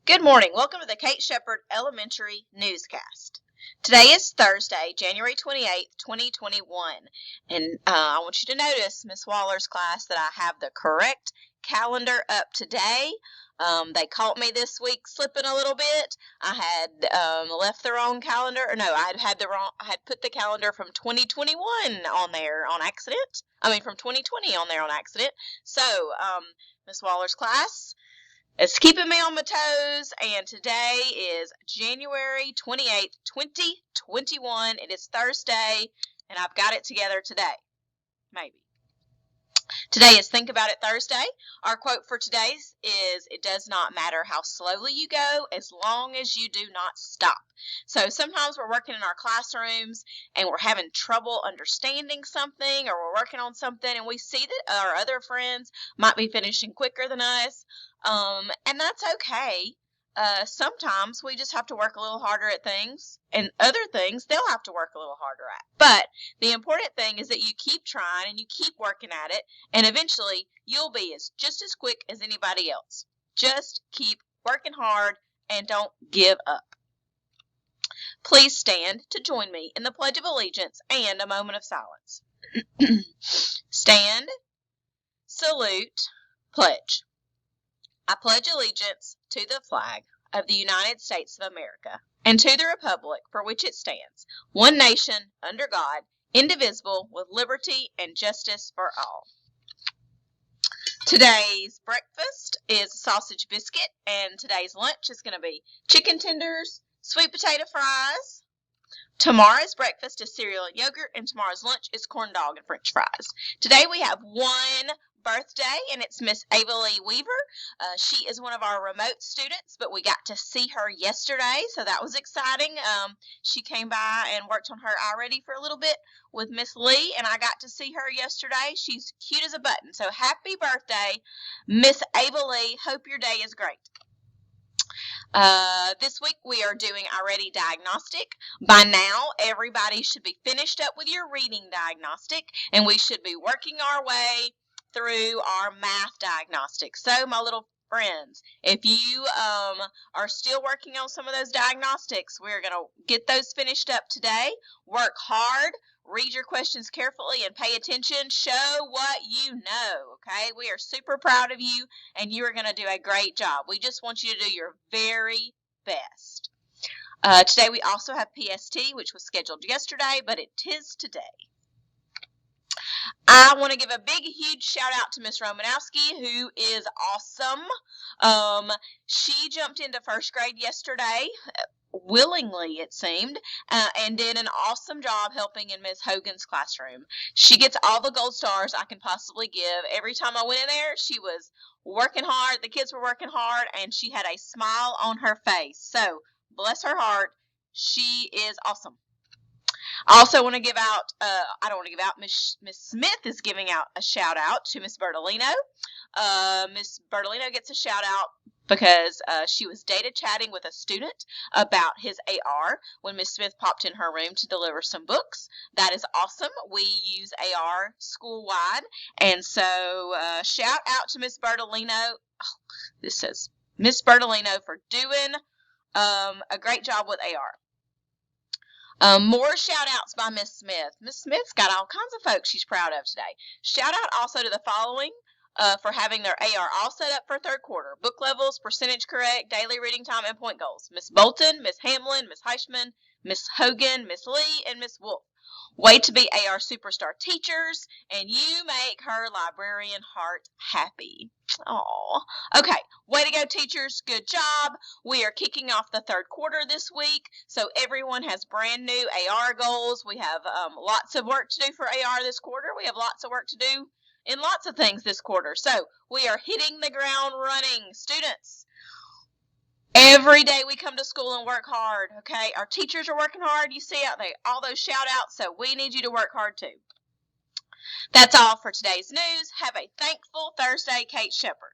Good morning. Welcome to the Kate Shepherd Elementary Newscast. Today is Thursday, January 28th, 2021. And I want you to notice, Miss Waller's class, that I have the correct calendar up today. They caught me this week slipping a little bit. I had left the wrong calendar. Or no, I had put the calendar from 2021 on there on accident. From 2020 on there on accident. So, Miss Waller's class, it's keeping me on my toes, and today is January 28th, 2021. It is Thursday, and I've got it together today. Maybe. Today is Think About It Thursday. Our quote for today is, "It does not matter how slowly you go as long as you do not stop." So sometimes we're working in our classrooms and we're having trouble understanding something, or we're working on something and we see that our other friends might be finishing quicker than us, and that's okay. Sometimes we just have to work a little harder at things, and other things they'll have to work a little harder at. But the important thing is that you keep trying and you keep working at it, and eventually you'll be just as quick as anybody else. Just keep working hard and don't give up. Please stand to join me in the Pledge of Allegiance and a moment of silence. Stand, salute, pledge. I pledge allegiance to the flag of the United States of America and to the republic for which it stands, one nation, under God, indivisible, with liberty and justice for all. Today's breakfast is a sausage biscuit, and today's lunch is going to be chicken tenders, sweet potato fries. Tomorrow's breakfast is cereal and yogurt, and tomorrow's lunch is corn dog and french fries. Today we have one birthday, and it's Miss Ava Lee Weaver. She is one of our remote students, but we got to see her yesterday, so that was exciting. She came by and worked on her iReady for a little bit with Miss Lee, and I got to see her yesterday. She's cute as a button, so happy birthday, Miss Ava Lee. Hope your day is great. This week we are doing iReady Diagnostic. By now, everybody should be finished up with your reading diagnostic, and we should be working our way through our math diagnostic. So, my little friends, if you are still working on some of those diagnostics, we're going to get those finished up today. Work hard. Read your questions carefully and pay attention. Show what you know, okay? We are super proud of you, and you are going to do a great job. We just want you to do your very best. Today we also have PST, which was scheduled yesterday, but it is today. I want to give a big, huge shout out to Miss Romanowski, who is awesome. She jumped into first grade yesterday, willingly it seemed, and did an awesome job helping in Miss Hogan's classroom. She gets all the gold stars I can possibly give. Every time I went in there, she was working hard, the kids were working hard, and she had a smile on her face. So, bless her heart, she is awesome. I also want to give out, Miss Smith is giving out a shout out to Miss Bertolino. Miss Bertolino gets a shout out because she was data chatting with a student about his AR when Miss Smith popped in her room to deliver some books. That is awesome. We use AR school-wide, and so shout out to Miss Bertolino. Oh, this says Miss Bertolino for doing a great job with AR. More shout-outs by Miss Smith. Miss Smith's got all kinds of folks she's proud of today. Shout-out also to the following for having their AR all set up for third quarter. Book levels, percentage correct, daily reading time, and point goals. Miss Bolton, Miss Hamlin, Miss Heichman, Miss Hogan, Miss Lee, and Miss Wolf. Way to be AR superstar teachers, and you make her librarian heart happy. Aw. Okay, way to go, teachers. Good job. We are kicking off the third quarter this week, so everyone has brand new AR goals. We have lots of work to do for AR this quarter. We have lots of work to do in lots of things this quarter. So we are hitting the ground running. Students, every day we come to school and work hard, okay? Our teachers are working hard. You see out there all those shout outs, so we need you to work hard too. That's all for today's news. Have a thankful Thursday, Kate Shepherd.